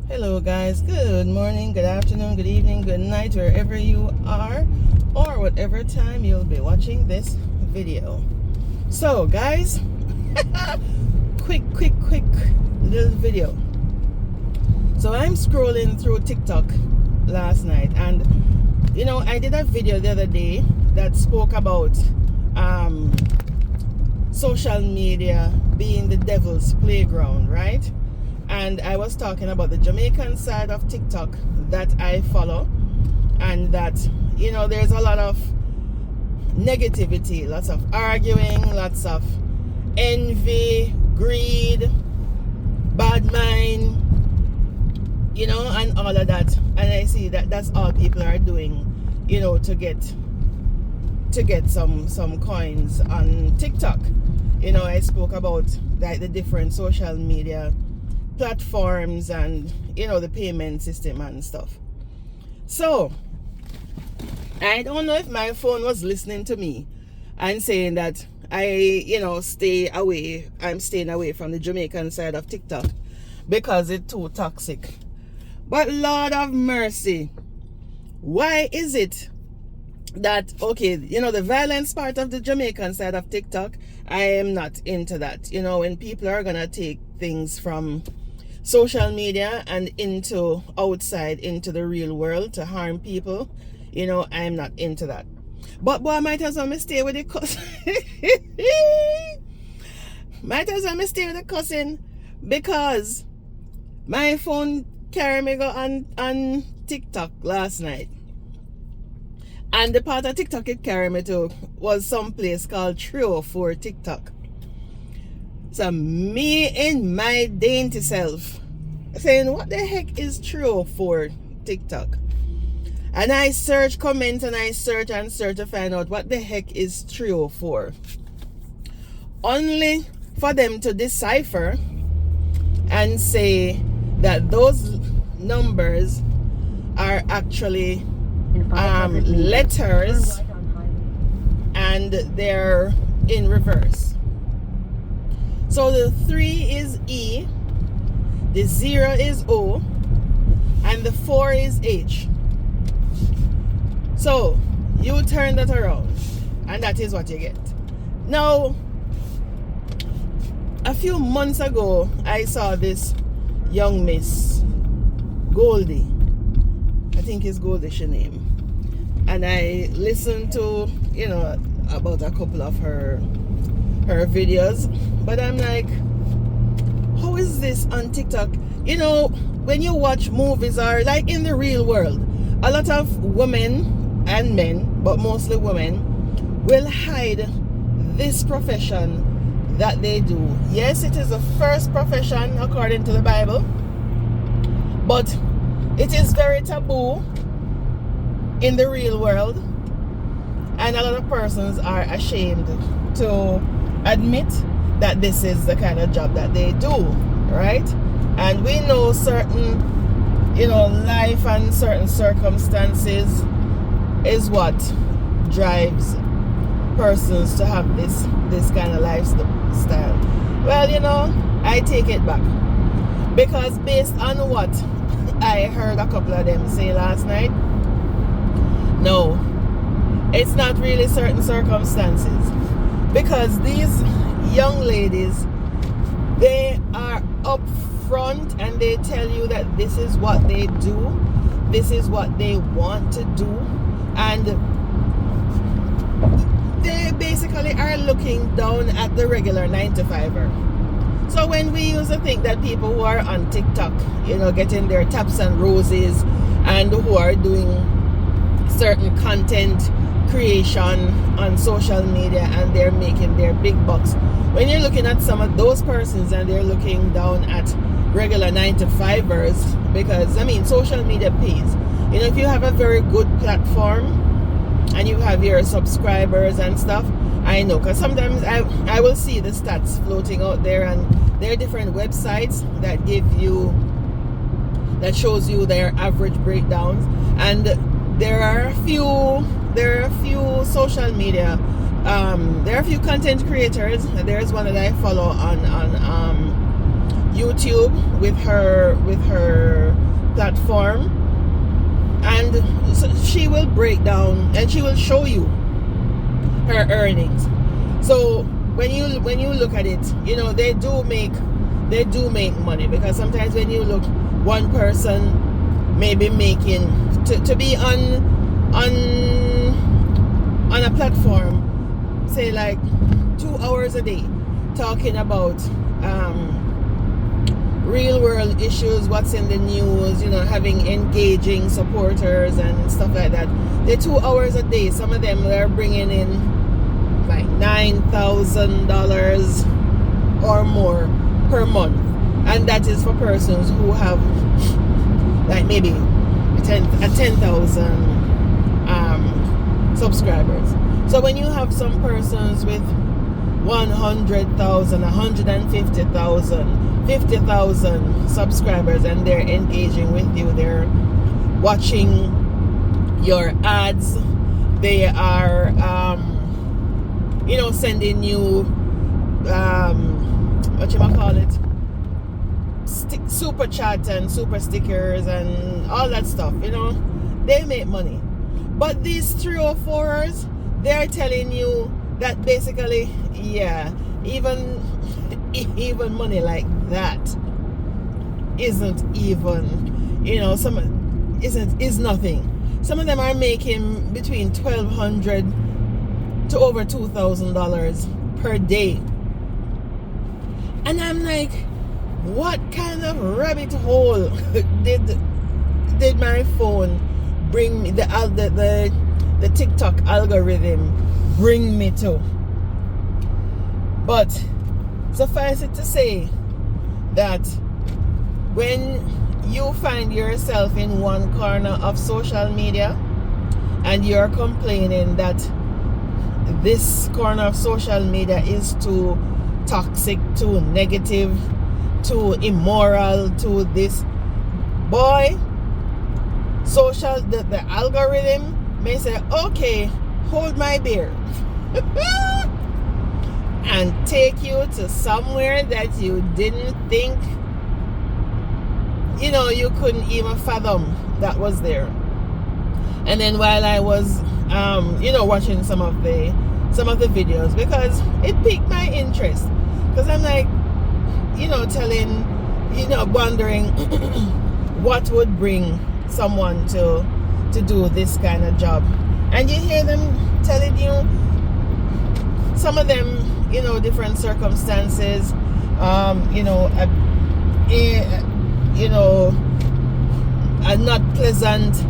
Hello guys, good morning, good afternoon, good evening, good night, wherever you are or whatever time you'll be watching this video. So guys, quick little video. So I'm scrolling through TikTok last night, and I did a video the other day that spoke about social media being the devil's playground, right? And I was talking about the Jamaican side of TikTok that I follow, and that there's a lot of negativity, lots of arguing, lots of envy, greed, bad mind, and all of that. And I see that that's all people are doing, to get some coins on TikTok. I spoke about like the different social media platforms and the payment system and stuff. So I don't know if my phone was listening to me and saying that I'm staying away from the Jamaican side of TikTok because it's too toxic. But Lord of mercy, why is it that the violence part of the Jamaican side of TikTok, I am not into that. When people are gonna take things from social media and into outside into the real world to harm people, I'm not into that. But boy, I might as well stay with the cussing. Might as well stay with the cussing, because my phone carried me go on TikTok last night, and the part of TikTok it carried me to was some place called 304 TikTok. So me in my dainty self saying, what the heck is 304 TikTok? And I search comments and I search to find out what the heck is 304. Only for them to decipher and say that those numbers are actually letters and they're in reverse. So the 3 is E, the 0 is O, and the 4 is H. So you turn that around and that is what you get. Now, a few months ago I saw this young Miss Goldie, I think it's Goldie she name, and I listened to about a couple of her videos, but I'm like, how is this on TikTok? When you watch movies or like in the real world, a lot of women and men, but mostly women, will hide this profession that they do. Yes, it is the first profession according to the Bible, but it is very taboo in the real world, and a lot of persons are ashamed to admit that this is the kind of job that they do, right? And we know certain life and certain circumstances is what drives persons to have this kind of lifestyle. Well, I take it back, because based on what I heard a couple of them say last night, no, it's not really certain circumstances, because these young ladies, they are upfront and they tell you that this is what they do, this is what they want to do, and they basically are looking down at the regular 9-to-5er. So when we used to think that people who are on TikTok, getting their taps and roses, and who are doing certain content creation on social media and they're making their big bucks, when you're looking at some of those persons and they're looking down at regular 9-to-5ers, because social media pays. If you have a very good platform and you have your subscribers and stuff, I know, because sometimes I will see the stats floating out there, and there are different websites that shows you their average breakdowns, and there are a few social media, there are a few content creators. There's one that I follow on YouTube with her platform, and so she will break down and she will show you her earnings. So when you look at it, you know, they do make money, because sometimes when you look, one person may be making to be on a platform, say like 2 hours a day, talking about real world issues, what's in the news, you know, having engaging supporters and stuff like that. They're 2 hours a day. Some of them are bringing in like $9,000 or more per month, and that is for persons who have like maybe 10,000 subscribers. So when you have some persons with 100,000, 150,000, 50,000 subscribers, and they're engaging with you, they're watching your ads, they are you know, sending you what you might call it, super chat and super stickers and all that stuff, you know, they make money. But these 304ers, they're telling you that basically, yeah, even money like that isn't even, you know, is nothing. Some of them are making between $1,200 to over $2,000 per day. And I'm like, what kind of rabbit hole did my phone bring me, the TikTok algorithm bring me to? But suffice it to say that when you find yourself in one corner of social media and you're complaining that this corner of social media is too toxic, too negative, too immoral, too this, boy, the algorithm may say, okay, hold my beer and take you to somewhere that you didn't think, you know, you couldn't even fathom that was there. And then while I was you know, watching some of the videos, because it piqued my interest, because I'm like, you know, wondering what would bring someone to do this kind of job. And you hear them telling you, some of them, you know, different circumstances, you know, a not pleasant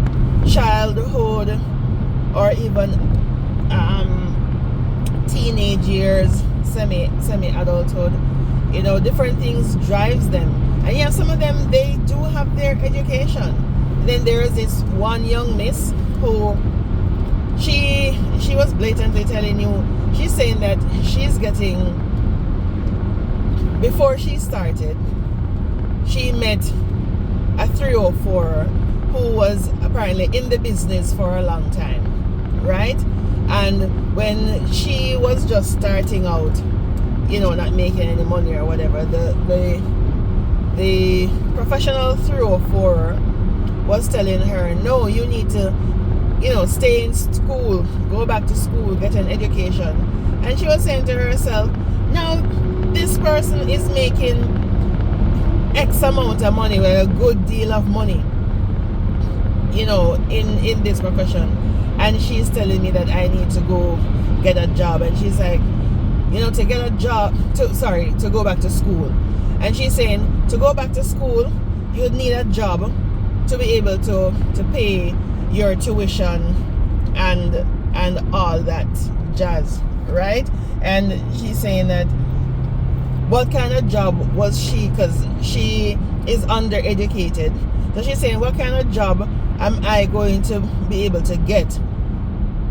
childhood, or even teenage years, semi-adulthood, you know, different things drives them. And yeah, some of them, they do have their education. Then there is this one young miss who she was blatantly telling you, she's saying that she's getting, before she started, she met a 304 who was apparently in the business for a long time, right? And when she was just starting out, you know, not making any money or whatever, the professional 304 was telling her, no, you need to, you know, stay in school, go back to school, get an education. And she was saying to herself, now this person is making X amount of money, well, a good deal of money, you know, in this profession, and she's telling me that I need to go get a job. And she's like, you know, to get a job, to go back to school. And she's saying, to go back to school, you'd need a job to be able to pay your tuition and all that jazz, right? And she's saying that, what kind of job was she, because she is undereducated, so she's saying, what kind of job am I going to be able to get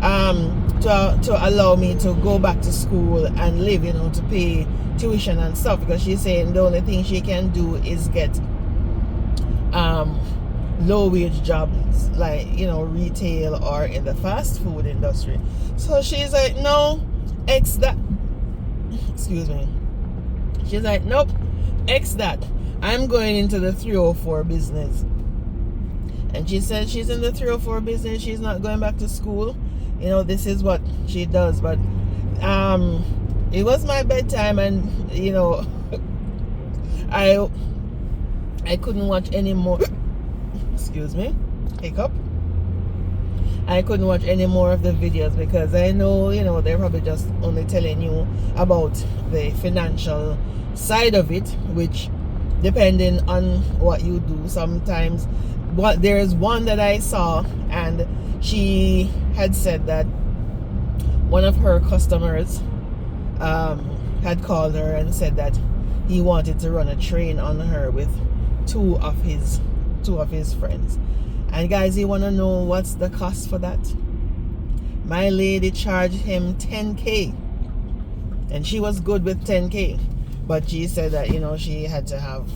to allow me to go back to school and live, you know, to pay tuition and stuff? Because she's saying the only thing she can do is get low wage jobs, like, you know, retail or in the fast food industry. So she's like, no, excuse me, she's like, nope, X that. I'm going into the 304 business. And she said she's in the 304 business. She's not going back to school. You know, this is what she does. But it was my bedtime, and you know, I couldn't watch any more. Excuse me, hiccup. I couldn't watch any more of the videos because I know, you know, they're probably just only telling you about the financial side of it, which depending on what you do, sometimes. But there is one that I saw, and she had said that one of her customers had called her and said that he wanted to run a train on her with two of his friends. And guys, you want to know what's the cost for that? My lady charged him 10K, and she was good with 10K, but she said that, you know, she had to have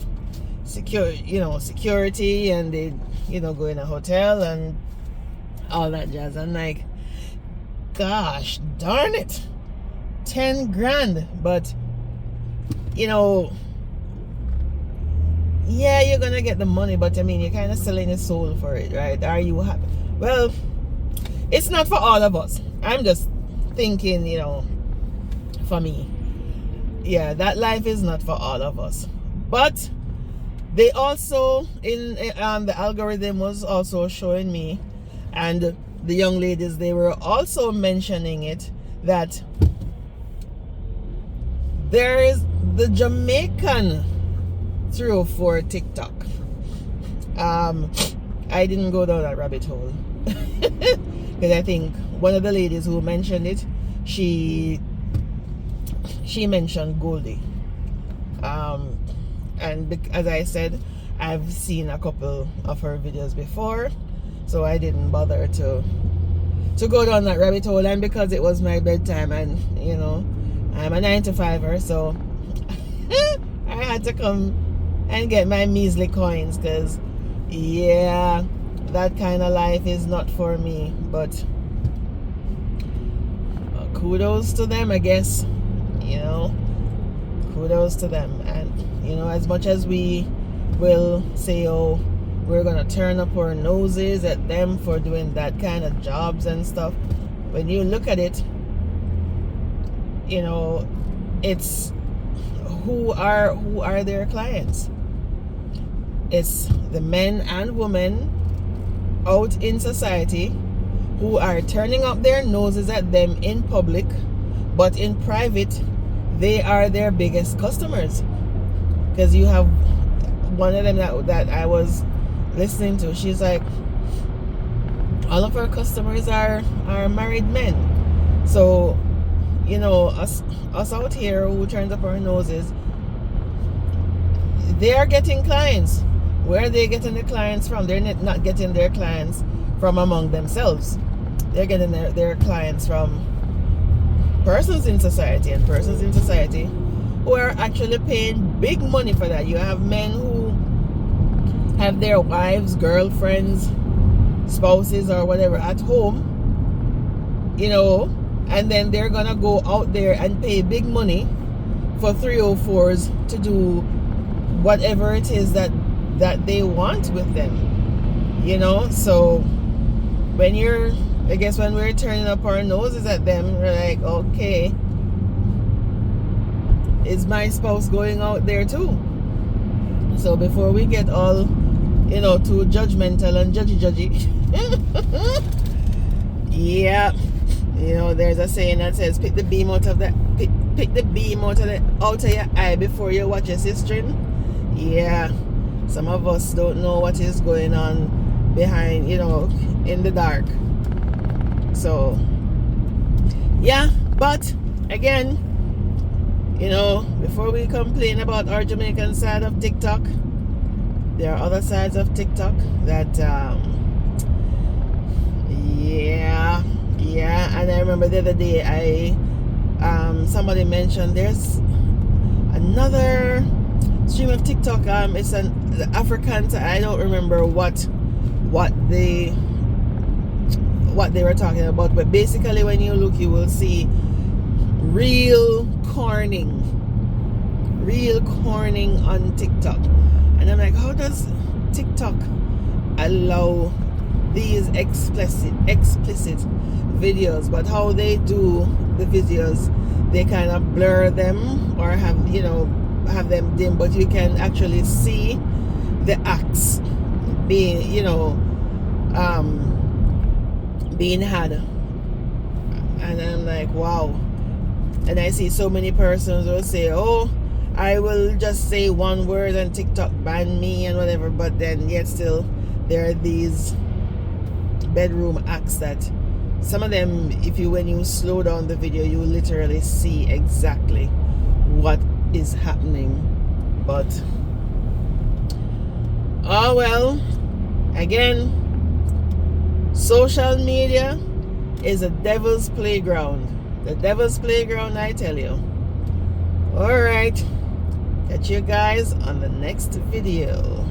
security, and they, you know, go in a hotel and all that jazz. And like, gosh darn it, 10 grand. But you know, yeah, you're gonna get the money, but I mean, you're kind of selling your soul for it, right? Are you happy? Well, it's not for all of us. I'm just thinking, you know, for me, yeah, that life is not for all of us. But they also, in the algorithm was also showing me, and the young ladies, they were also mentioning it, that there is the Jamaican 304 TikTok. I didn't go down that rabbit hole because I think one of the ladies who mentioned it, she mentioned Goldie. And as I said, I've seen a couple of her videos before, so I didn't bother to go down that rabbit hole. And because it was my bedtime, and you know, I'm a 9-to-5er, so I had to come and get my measly coins, because yeah, that kind of life is not for me. But kudos to them, I guess. You know, kudos to them. And you know, as much as we will say, oh, we're gonna turn up our noses at them for doing that kind of jobs and stuff, when you look at it, you know, it's who are their clients. It's the men and women out in society who are turning up their noses at them in public, but in private they are their biggest customers. Because you have one of them that I was listening to, she's like, all of our customers are married men. So, you know, us out here who turns up our noses, they are getting clients. Where are they getting the clients from? They're not getting their clients from among themselves. They're getting their clients from persons in society, and persons in society who are actually paying big money for that. You have men who have their wives, girlfriends, spouses, or whatever at home, you know, and then they're gonna go out there and pay big money for 304s to do whatever it is that they want with them, you know. So when we're turning up our noses at them, we're like, okay, is my spouse going out there too? So before we get all, you know, too judgmental and judgy, yeah, you know, there's a saying that says, pick the beam out of your eye before you watch your sister. Yeah, some of us don't know what is going on behind, you know, in the dark. So yeah, but again, you know, before we complain about our Jamaican side of TikTok, there are other sides of TikTok that yeah. And I remember the other day somebody mentioned there's another stream of TikTok. It's an African, I don't remember what they were talking about, but basically when you look, you will see real corning on TikTok. And I'm like, how does TikTok allow these explicit videos? But how they do the videos, they kind of blur them or have them dim, but you can actually see the acts being being had. And I'm like, wow. And I see so many persons will say, oh, I will just say one word and TikTok ban me and whatever, but then yet still there are these bedroom acts that some of them, when you slow down the video, you literally see exactly what is happening. But oh well, again, social media is a devil's playground. The devil's playground, I tell you. Alright, catch you guys on the next video.